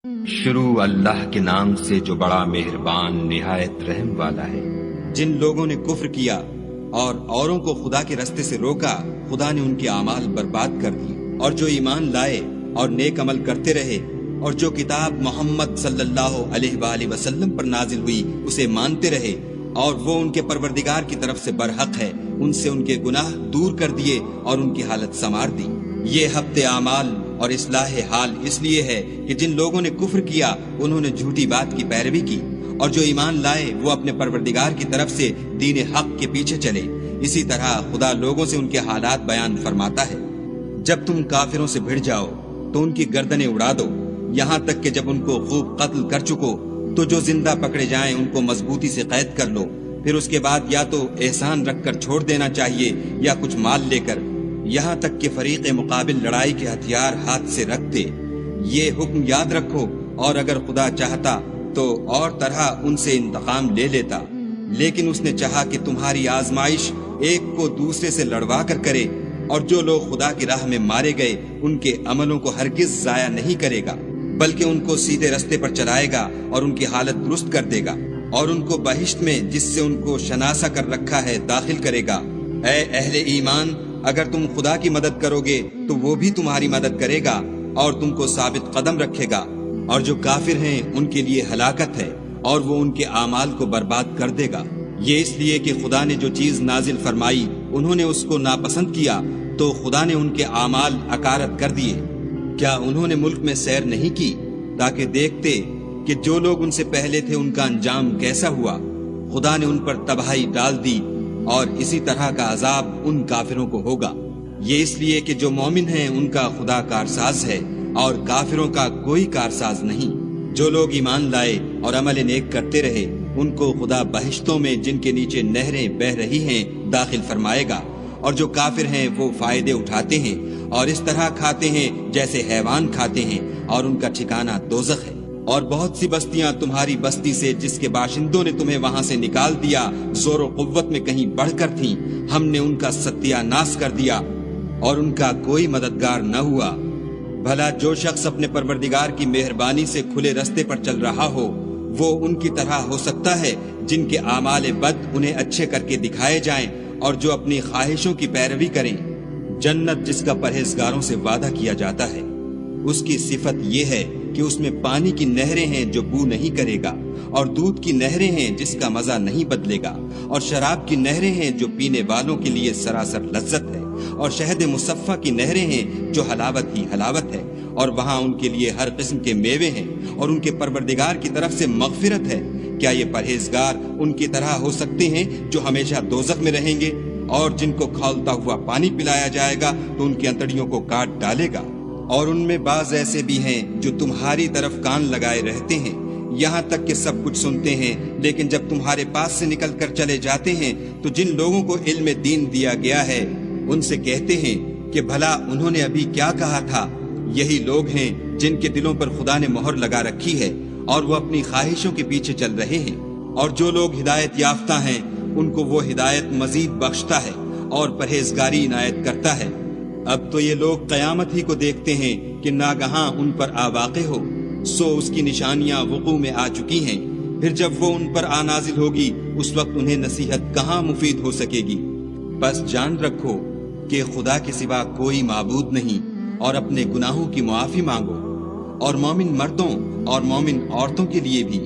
شروع اللہ کے نام سے جو بڑا مہربان نہایت رحم والا ہے۔ جن لوگوں نے کفر کیا اور اوروں کو خدا کے رستے سے روکا، خدا نے ان کے اعمال برباد کر دی، اور جو ایمان لائے اور نیک عمل کرتے رہے اور جو کتاب محمد صلی اللہ علیہ وآلہ وسلم پر نازل ہوئی اسے مانتے رہے اور وہ ان کے پروردگار کی طرف سے برحق ہے، ان سے ان کے گناہ دور کر دیے اور ان کی حالت سنوار دی۔ یہ حبط اعمال اور اصلاح حال اس لیے ہے کہ جن لوگوں نے کفر کیا انہوں نے جھوٹی بات کی پیروی کی، اور جو ایمان لائے وہ اپنے پروردگار کی طرف سے دین حق کے پیچھے چلے۔ اسی طرح خدا لوگوں سے ان کے حالات بیان فرماتا ہے۔ جب تم کافروں سے بھڑ جاؤ تو ان کی گردنیں اڑا دو، یہاں تک کہ جب ان کو خوب قتل کر چکو تو جو زندہ پکڑے جائیں ان کو مضبوطی سے قید کر لو، پھر اس کے بعد یا تو احسان رکھ کر چھوڑ دینا چاہیے یا کچھ مال لے کر، یہاں تک کہ فریق مقابل لڑائی کے ہتھیار ہاتھ سے رکھ دے۔ یہ حکم یاد رکھو، اور اگر خدا چاہتا تو اور طرح ان سے انتقام لے لیتا، لیکن اس نے چاہا کہ تمہاری آزمائش ایک کو دوسرے سے لڑوا کر کرے، اور جو لوگ خدا کی راہ میں مارے گئے ان کے عملوں کو ہرگز ضائع نہیں کرے گا، بلکہ ان کو سیدھے رستے پر چلائے گا اور ان کی حالت درست کر دے گا، اور ان کو بہشت میں جس سے ان کو شناسا کر رکھا ہے داخل کرے گا۔ اے اہل ایمان، اگر تم خدا کی مدد کرو گے تو وہ بھی تمہاری مدد کرے گا اور تم کو ثابت قدم رکھے گا، اور جو کافر ہیں ان کے لیے ہلاکت ہے اور وہ ان کے اعمال کو برباد کر دے گا۔ یہ اس لیے کہ خدا نے جو چیز نازل فرمائی انہوں نے اس کو ناپسند کیا تو خدا نے ان کے اعمال اکارت کر دیے۔ کیا انہوں نے ملک میں سیر نہیں کی تاکہ دیکھتے کہ جو لوگ ان سے پہلے تھے ان کا انجام کیسا ہوا؟ خدا نے ان پر تباہی ڈال دی، اور اسی طرح کا عذاب ان کافروں کو ہوگا۔ یہ اس لیے کہ جو مومن ہیں ان کا خدا کارساز ہے اور کافروں کا کوئی کارساز نہیں۔ جو لوگ ایمان لائے اور عمل نیک کرتے رہے ان کو خدا بہشتوں میں جن کے نیچے نہریں بہہ رہی ہیں داخل فرمائے گا، اور جو کافر ہیں وہ فائدے اٹھاتے ہیں اور اس طرح کھاتے ہیں جیسے حیوان کھاتے ہیں، اور ان کا ٹھکانہ دوزخ ہے۔ اور بہت سی بستیاں تمہاری بستی سے جس کے باشندوں نے تمہیں وہاں سے نکال دیا زور و قوت میں کہیں بڑھ کر تھیں، ہم نے ان کا ستیہ ناش کر دیا اور ان کا کوئی مددگار نہ ہوا۔ بھلا جو شخص اپنے پروردگار کی مہربانی سے کھلے رستے پر چل رہا ہو وہ ان کی طرح ہو سکتا ہے جن کے اعمال بد انہیں اچھے کر کے دکھائے جائیں اور جو اپنی خواہشوں کی پیروی کریں۔ جنت جس کا پرہیزگاروں سے وعدہ کیا جاتا ہے، اس کی صفت یہ ہے کہ اس میں پانی کی نہریں ہیں جو بو نہیں کرے گا، اور دودھ کی نہریں ہیں جس کا مزہ نہیں بدلے گا، اور شراب کی نہریں ہیں جو پینے والوں کے لیے سراسر لذت ہے، اور شہد مصفہ کی نہریں ہیں جو حلاوت ہی حلاوت ہے، اور وہاں ان کے لیے ہر قسم کے میوے ہیں، اور ان کے پروردگار کی طرف سے مغفرت ہے۔ کیا یہ پرہیزگار ان کی طرح ہو سکتے ہیں جو ہمیشہ دوزخ میں رہیں گے، اور جن کو کھولتا ہوا پانی پلایا جائے گا تو ان کی انتڑیوں کو کاٹ ڈالے گا؟ اور ان میں بعض ایسے بھی ہیں جو تمہاری طرف کان لگائے رہتے ہیں، یہاں تک کہ سب کچھ سنتے ہیں، لیکن جب تمہارے پاس سے نکل کر چلے جاتے ہیں تو جن لوگوں کو علم دین دیا گیا ہے ان سے کہتے ہیں کہ بھلا انہوں نے ابھی کیا کہا تھا؟ یہی لوگ ہیں جن کے دلوں پر خدا نے مہر لگا رکھی ہے اور وہ اپنی خواہشوں کے پیچھے چل رہے ہیں، اور جو لوگ ہدایت یافتہ ہیں ان کو وہ ہدایت مزید بخشتا ہے اور پرہیزگاری عنایت کرتا ہے۔ اب تو یہ لوگ قیامت ہی کو دیکھتے ہیں کہ ناگہاں ان پر آ واقع ہو، سو اس کی نشانیاں وقوع میں آ چکی ہیں، پھر جب وہ ان پر آ نازل ہوگی اس وقت انہیں نصیحت کہاں مفید ہو سکے گی۔ بس جان رکھو کہ خدا کے سوا کوئی معبود نہیں، اور اپنے گناہوں کی معافی مانگو، اور مومن مردوں اور مومن عورتوں کے لیے بھی،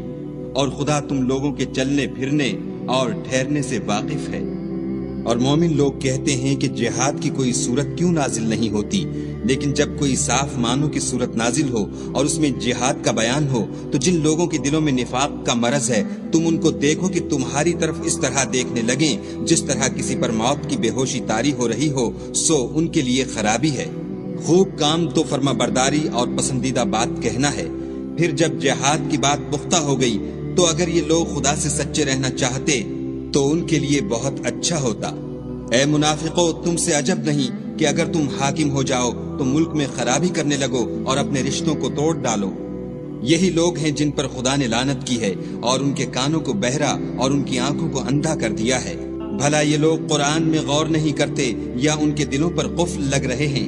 اور خدا تم لوگوں کے چلنے پھرنے اور ٹھہرنے سے واقف ہے۔ اور مومن لوگ کہتے ہیں کہ جہاد کی کوئی صورت کیوں نازل نہیں ہوتی، لیکن جب کوئی صاف معنوں کی صورت نازل ہو اور اس میں جہاد کا بیان ہو تو جن لوگوں کے دلوں میں نفاق کا مرض ہے تم ان کو دیکھو کہ تمہاری طرف اس طرح دیکھنے لگیں جس طرح کسی پر موت کی بے ہوشی طاری ہو رہی ہو، سو ان کے لیے خرابی ہے۔ خوب کام تو فرما برداری اور پسندیدہ بات کہنا ہے، پھر جب جہاد کی بات پختہ ہو گئی تو اگر یہ لوگ خدا سے سچے رہنا چاہتے تو ان کے لیے بہت اچھا ہوتا۔ اے منافقو، تم سے عجب نہیں کہ اگر تم حاکم ہو جاؤ تو ملک میں خرابی کرنے لگو اور اپنے رشتوں کو توڑ ڈالو۔ یہی لوگ ہیں جن پر خدا نے لعنت کی ہے اور ان کے کانوں کو بہرا اور ان کی آنکھوں کو اندھا کر دیا ہے۔ بھلا یہ لوگ قرآن میں غور نہیں کرتے یا ان کے دلوں پر قفل لگ رہے ہیں؟